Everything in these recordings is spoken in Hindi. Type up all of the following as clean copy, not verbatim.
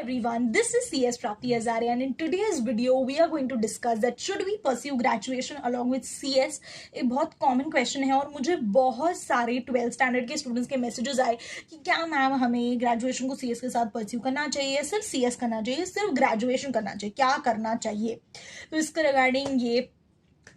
Everyone, this is CS Prapti Azare, and in today's video we are going to discuss that should we pursue graduation along with CS. एक बहुत कॉमन क्वेश्चन है और मुझे बहुत सारे 12th स्टैंडर्ड के स्टूडेंट्स के मैसेजेस आए कि क्या मैम हमें ग्रेजुएशन को CS के साथ परस्यू करना चाहिए, सिर्फ CS करना चाहिए, सिर्फ ग्रेजुएशन करना चाहिए, क्या करना चाहिए। तो इसके रिगार्डिंग ये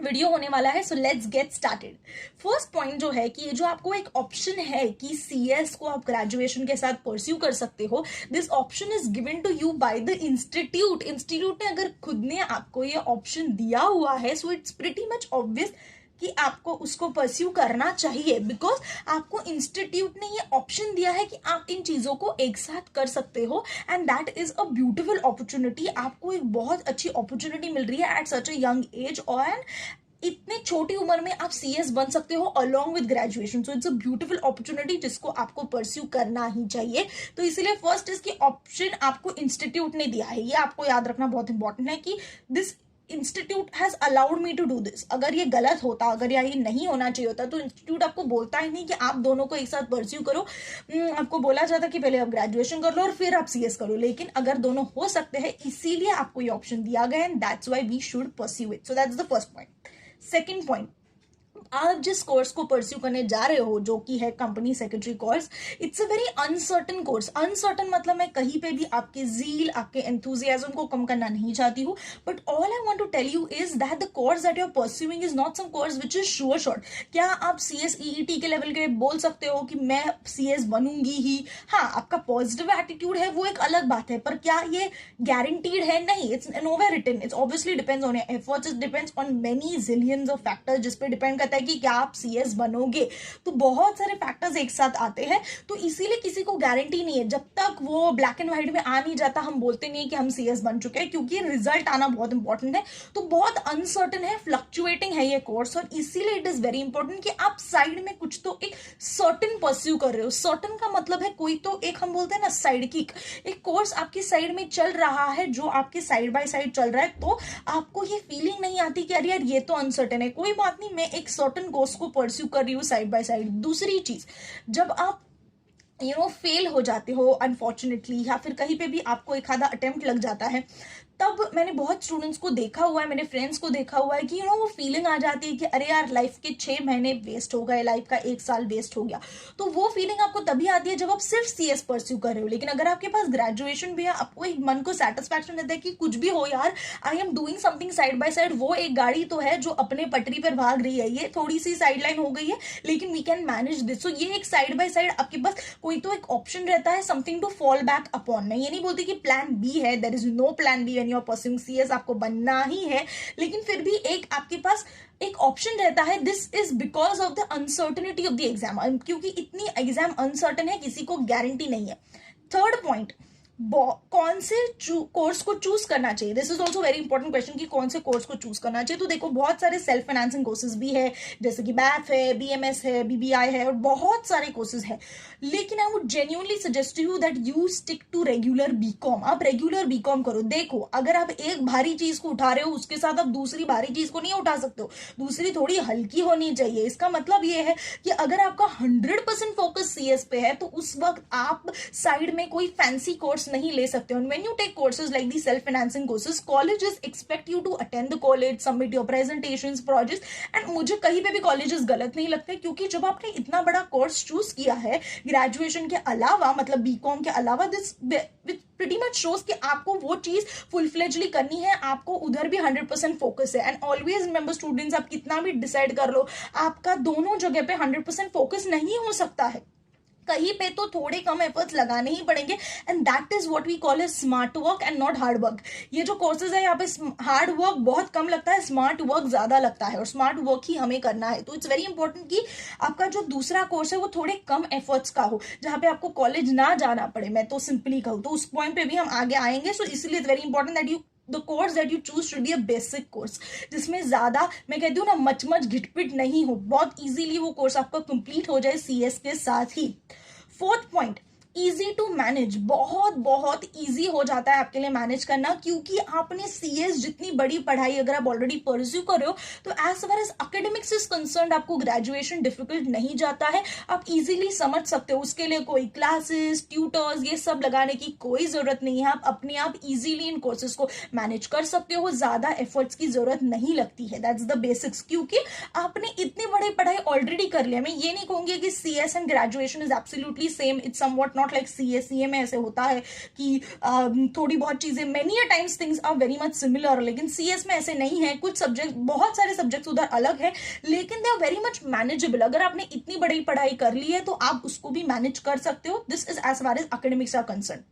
वीडियो होने वाला है। So let's get started. First point जो है कि ये जो आपको एक ऑप्शन है कि CS को आप ग्रेजुएशन के साथ परस्यू कर सकते हो, this option is given to you by the institute ने अगर खुद ने आपको ये ऑप्शन दिया हुआ है, so it's pretty much obvious कि आपको उसको परस्यू करना चाहिए, बिकॉज आपको इंस्टीट्यूट ने ये ऑप्शन दिया है कि आप इन चीजों को एक साथ कर सकते हो and that is a beautiful opportunity. आपको एक बहुत अच्छी अपॉर्चुनिटी मिल रही है at such a young as और इतने छोटी उम्र में आप CS बन सकते हो along with graduation. So it's a beautiful opportunity जिसको आपको परस्यू करना ही चाहिए। तो इसीलिए फर्स्ट इसकी ऑप्शन आपको इंस्टीट्यूट ने दिया है, ये आपको याद रखना बहुत इंपॉर्टेंट है कि this institute has allowed me to do this. अगर ये गलत होता, अगर ये नहीं होना चाहिए होता, तो इंस्टीट्यूट आपको बोलता ही नहीं कि आप दोनों को एक साथ परस्यू करो। आपको बोला जाता कि पहले आप ग्रेजुएशन कर लो और फिर आप CS करो, लेकिन अगर दोनों हो सकते हैं इसीलिए आपको ये ऑप्शन दिया गया and that's why we should pursue it. So that's the first point. Second point, आप जिस कोर्स को परस्यू करने जा रहे हो जो कि है company secretary course, it's a very uncertain course. Uncertain मतलब मैं कहीं पे भी आपके जील, आपके एंथुजियाज्म को कम करना नहीं चाहती हूँ, but all I want to tell you is that the course that you are pursuing is not some course which is sure shot. क्या आप CS EET के लेवल के बोल सकते हो कि मैं CS बनूंगी ही? हाँ, आपका पॉजिटिव एटीट्यूड है वो एक अलग बात है, पर क्या ये गारंटीड है? नहीं, it's nowhere written. It's obviously depends on your efforts, it depends on many zillions of factors जिस पे डिपेंड करता है कि क्या आप CS बनोगे। तो बहुत सारे फैक्टर्स एक साथ आते हैं, तो इसीलिए किसी को गारंटी नहीं है। जब तक वो ब्लैक एंड व्हाइट में आ नहीं जाता हम बोलते नहीं कि हम CS बन चुके हैं, क्योंकि रिजल्ट आना बहुत इंपॉर्टेंट है। तो बहुत अनसर्टन है, फ्लक्चुएटिंग है ये कोर्स, और इसीलिए इट इज वेरी इंपॉर्टेंट कि आप साइड में कुछ तो एक सर्टन परस्यू कर रहे हो। सर्टन का मतलब है कोई तो एक, हम बोलते हैं ना साइड किक, एक कोर्स आपकी साइड में चल रहा है जो आपके साइड बाय साइड चल रहा है, तो आपको ये फीलिंग नहीं आती कि अरे यार ये तो अनसर्टन है, कोई बात नहीं, मैं एक सर्टन कोर्स को परस्यू कर रही हूँ साइड बाय साइड। दूसरी चीज, जब आप फेल हो जाते हो अनफॉर्चुनेटली, या फिर कहीं पे भी आपको एक आधा अटेम्प्ट लग जाता है, तब मैंने बहुत स्टूडेंट्स को देखा हुआ है, मैंने फ्रेंड्स को देखा हुआ है कि वो फीलिंग आ जाती है कि अरे यार लाइफ के 6 महीने वेस्ट हो गए, लाइफ का 1 साल वेस्ट हो गया। तो वो फीलिंग आपको तभी आती है जब आप सिर्फ CS परस्यू कर रहे हो। लेकिन अगर आपके पास ग्रेजुएशन भी है, आपको एक मन को सेटिस्फैक्शन रहता है कि कुछ भी हो यार, I am doing something side by side. वो एक गाड़ी तो है जो अपने पटरी पर भाग रही है, ये थोड़ी सी साइडलाइन हो गई है लेकिन वी कैन मैनेज दिस। सो ये एक साइड बाय साइड आपके पास कोई तो एक ऑप्शन रहता है, something to fall back upon. मैं ये नहीं बोलती कि प्लान B है, there is no plan B when you are pursuing CS, आपको बनना ही है, लेकिन फिर भी एक आपके पास एक ऑप्शन रहता है। This is because of the uncertainty of the exam, क्योंकि इतनी एग्जाम अनसर्टन है, किसी को गारंटी नहीं है। थर्ड पॉइंट, कौन से कोर्स को चूज करना चाहिए। This is also very important question कि कौन से कोर्स को चूज करना चाहिए। तो देखो, बहुत सारे सेल्फ फाइनेंसिंग कोर्सेज भी है, जैसे कि BAF है, BMS है, BBI है, और बहुत सारे कोर्सेज है, लेकिन I would genuinely suggest you that you stick to regular BCom। आप रेगुलर BCom करो। देखो, अगर आप एक भारी चीज को उठा रहे हो, उसके साथ आप दूसरी भारी चीज को नहीं उठा सकते हो, दूसरी थोड़ी हल्की होनी चाहिए। इसका मतलब ये है कि अगर आपका 100% फोकस CS पे है, तो उस वक्त आप साइड में कोई फैंसी कोर्स नहीं ले सकते हो। When you take courses like the self-financing courses, colleges expect you to attend the college, submit your presentations, projects, and मुझे कहीं पे भी colleges गलत नहीं लगते, क्योंकि जब आपने इतना बड़ा कोर्स चूज किया है ग्रेजुएशन के अलावा, मतलब BCom के अलावा, दिस pretty much shows कि आपको वो चीज फुल फ्लेजली करनी है, आपको उधर भी 100% फोकस है। एंड ऑलवेज रिमेंबर स्टूडेंट्स, आप कितना भी डिसाइड कर लो, आपका दोनों जगह पे 100% फोकस नहीं हो सकता है, कहीं पे तो थोड़े कम एफर्ट्स लगाने ही पड़ेंगे, and that is what we call a smart work and not hard work. ये जो कोर्सेज है, यहाँ पे हार्ड वर्क बहुत कम लगता है, स्मार्ट वर्क ज्यादा लगता है, और स्मार्ट वर्क ही हमें करना है। तो इट्स वेरी इंपॉर्टेंट कि आपका जो दूसरा कोर्स है वो थोड़े कम एफर्ट्स का हो, जहाँ पे आपको कॉलेज ना जाना पड़े। मैं तो सिंपली कहूँ तो उस पॉइंट पे भी हम आगे आएंगे। सो इसलिए it's very important that you the course that you choose should be a basic course, जिसमें ज्यादा, मैं कहती हूँ ना, मच घिटपिट नहीं हो, बहुत इजीली वो कोर्स आपका कंप्लीट हो जाए CS के साथ ही। Fourth point, easy to manage, बहुत बहुत ईजी हो जाता है आपके लिए मैनेज करना, क्योंकि आपने सीएस जितनी बड़ी पढ़ाई अगर आप ऑलरेडी परस्यू कर रहे हो तो as far as academics is concern आपको ग्रेजुएशन डिफिकल्ट नहीं जाता है, आप इजीली समझ सकते हो। उसके लिए कोई क्लासेस, ट्यूटर्स ये सब लगाने की कोई जरूरत नहीं है, आप अपने आप इजीली इन कोर्सेज को मैनेज कर सकते हो, ज्यादा एफर्ट्स की जरूरत नहीं लगती है। दैट्स द बेसिक्स, क्योंकि आपने इतनी बड़ी पढ़ाई ऑलरेडी कर लिया। मैं ये नहीं कहूंगी कि CS and graduation is absolutely same, it's somewhat not like CA में ऐसे होता है कि थोड़ी बहुत चीजें, many a times things are very much similar, लेकिन सीएस में ऐसे नहीं है। कुछ सब्जेक्ट, बहुत सारे सब्जेक्ट्स उधर अलग है, लेकिन they are very much manageable. अगर आपने इतनी बड़ी पढ़ाई कर ली है तो आप उसको भी मैनेज कर सकते हो। This is as far as academics are concern.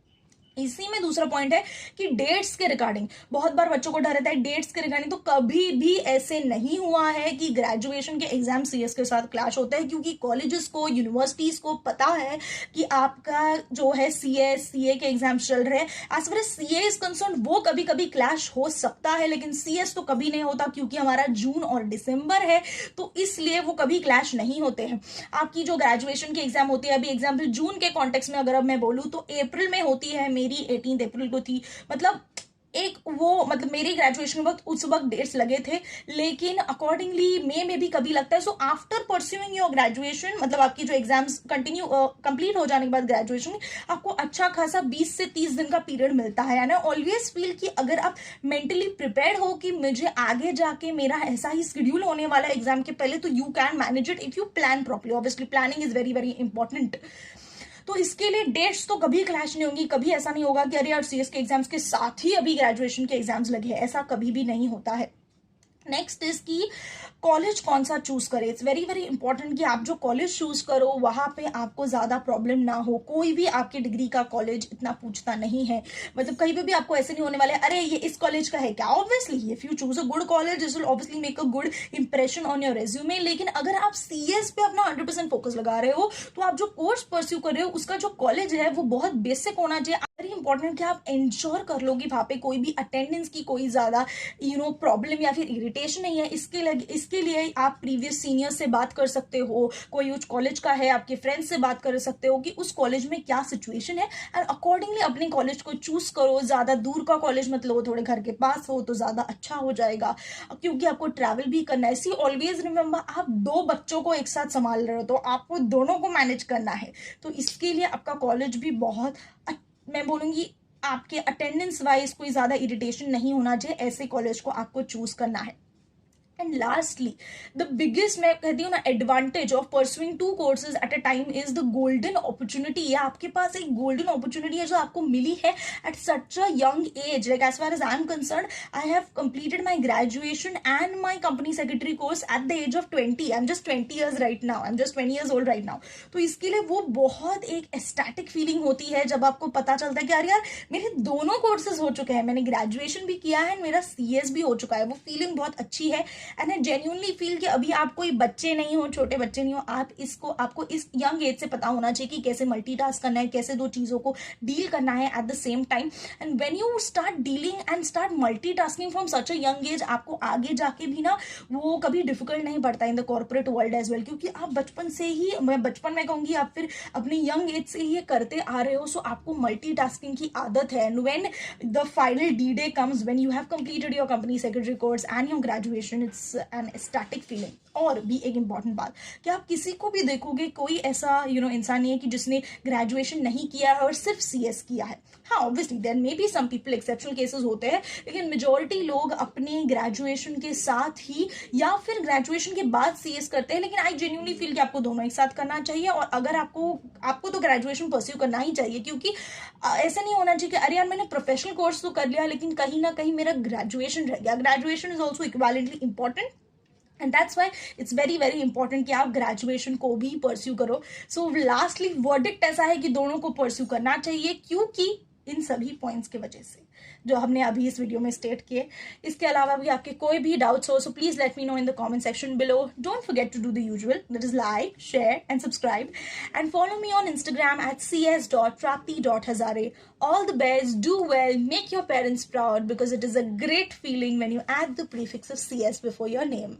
इसी में दूसरा पॉइंट है कि डेट्स के रिगार्डिंग बहुत बार बच्चों को डर रहता है डेट्स के रिगार्डिंग, तो कभी भी ऐसे नहीं हुआ है कि ग्रेजुएशन के एग्जाम सीएस के साथ क्लैश होता है, क्योंकि कॉलेजेस को, यूनिवर्सिटीज को पता है कि आपका जो है सीएस सीए के एग्जाम चल रहे हैं। As far as CA is concern वो कभी कभी क्लैश हो सकता है, लेकिन सीएस तो कभी नहीं होता, क्योंकि हमारा जून और दिसंबर है, तो इसलिए वो कभी क्लैश नहीं होते हैं। आपकी जो ग्रेजुएशन की एग्जाम होती है, अभी एग्जाम्पल जून के कॉन्टेक्स्ट में अगर अब मैं बोलूँ तो अप्रैल में होती है, मेरी 18 अप्रैल को थी, मतलब एक वो, मतलब मेरी ग्रेजुएशन के वक्त उस वक्त डेट्स लगे थे, लेकिन अकॉर्डिंगली मई में भी कभी लगता है। So after pursuing your graduation, मतलब आपकी जो एग्जाम्स कंप्लीट हो जाने के बाद ग्रेजुएशन, आपको अच्छा खासा 20 से 30 दिन का पीरियड मिलता है। एंड आई ऑलवेज फील कि अगर आप मेंटली प्रिपेयर्ड हो कि मुझे आगे जाके मेरा ऐसा ही शेड्यूल होने वाला है एग्जाम के पहले, तो you can manage it if you plan properly. Obviously planning is very very important. तो इसके लिए डेट्स तो कभी क्लैश नहीं होंगी, कभी ऐसा नहीं होगा कि अरे यार सीएस के एग्जाम्स के साथ ही अभी ग्रेजुएशन के एग्जाम्स लगे हैं, ऐसा कभी भी नहीं होता है। नेक्स्ट इज कि कॉलेज कौन सा चूज करे। इट्स वेरी वेरी इंपॉर्टेंट कि आप जो कॉलेज चूज करो वहां पे आपको ज्यादा प्रॉब्लम ना हो। कोई भी आपकी डिग्री का कॉलेज इतना पूछता नहीं है, मतलब कहीं पे भी आपको ऐसे नहीं होने वाले अरे ये इस कॉलेज का है क्या। Obviously if you choose a good college this will obviously make a good impression on your resume. लेकिन अगर आप सीएस पे अपना 100% फोकस लगा रहे हो तो आप जो कोर्स परस्यू कर रहे हो उसका जो कॉलेज है वो बहुत बेसिक होना चाहिए। वेरी इंपॉर्टेंट कि आप इंश्योर कर लो कि वहां पे कोई भी अटेंडेंस की कोई ज्यादा प्रॉब्लम या फिर इरिटेशन नहीं है। इसके लिए आप प्रीवियस सीनियर से बात कर सकते हो, कोई उस कॉलेज का है आपके फ्रेंड्स से बात कर सकते हो कि उस कॉलेज में क्या सिचुएशन है, एंड अकॉर्डिंगली अपने कॉलेज को चूज करो। ज्यादा दूर का कॉलेज मतलब थोड़े घर के पास हो तो ज्यादा अच्छा हो जाएगा, क्योंकि आपको ट्रैवल भी करना है। सी ऑलवेज रिमेंबर आप 2 बच्चों को एक साथ संभाल रहे हो तो आपको दोनों को मैनेज करना है, तो इसके लिए आपका कॉलेज भी बहुत, मैं बोलूंगी आपके अटेंडेंस वाइज कोई ज्यादा इरिटेशन नहीं होना चाहिए, ऐसे कॉलेज को आपको चूज करना है। एंड लास्टली द बिगेस्ट, मैं कहती हूँ ना, advantage of pursuing 2 courses at a time is the golden opportunity. ये आपके पास एक गोल्डन अपॉर्चुनिटी है जो आपको मिली है at such a young age. Like as far as I am concern, I have completed my graduation and my company secretary course at the age of 20। I am just 20 years right now, I am just 20 years old right now. तो इसके लिए वो बहुत एक एस्टैटिक फीलिंग होती है जब आपको पता चलता है कि यार मेरे दोनों कोर्सेज हो चुके हैं, मैंने ग्रेजुएशन भी किया है मेरा सीएस भी हो चुका है। वो फीलिंग बहुत अच्छी है। एंड आई जेन्युइनली फील कि अभी आप कोई बच्चे नहीं हो, छोटे बच्चे नहीं हो, आपको इस यंग एज से पता होना चाहिए कि कैसे मल्टीटास्क करना है, कैसे 2 चीजों को डील करना है at the same time. And when you start dealing and start multitasking from such a young as, आपको आगे जाके भी ना वो कभी डिफिकल्ट नहीं पड़ता in the corporate world as well, क्योंकि आप बचपन से ही, मैं बचपन में कहूंगी आप फिर अपनी यंग एज से ही ये करते आ रहे हो। सो आपको मल्टीटास्किंग की आदत है। And when the final D day comes, when you have completed your company secretary course and your graduation, it's an static feeling. और भी एक इंपॉर्टेंट बात कि आप किसी को भी देखोगे कोई ऐसा इंसान नहीं है कि जिसने ग्रेजुएशन नहीं किया है और सिर्फ सीएस किया है। हाँ obviously there may be some people, exceptional cases होते हैं, लेकिन मेजोरिटी लोग अपने ग्रेजुएशन के साथ ही या फिर ग्रेजुएशन के बाद सीएस करते हैं। लेकिन आई जेन्युइनली फील कि आपको दोनों एक साथ करना चाहिए। और अगर आपको तो ग्रेजुएशन परस्यू करना ही चाहिए, क्योंकि ऐसा नहीं होना चाहिए कि अरे यार मैंने प्रोफेशनल कोर्स तो कर लिया लेकिन कहीं ना कहीं मेरा ग्रेजुएशन रह गया। Graduation is also equivalently important and that's why it's very very important कि आप ग्रेजुएशन को भी परस्यू करो। सो लास्टली वर्डिक्ट ऐसा है कि दोनों को परस्यू करना चाहिए, क्योंकि इन सभी पॉइंट्स की वजह से जो हमने अभी इस वीडियो में स्टेट किए। इसके अलावा भी आपके कोई भी डाउट्स हो so please let me know in the comment section below. Don't forget to do the usual, that is like, share and subscribe, and follow me on Instagram at cs.prapti.hazare. All the best, do well, make your parents proud, because it is a great feeling when you add the prefix of CS before your name.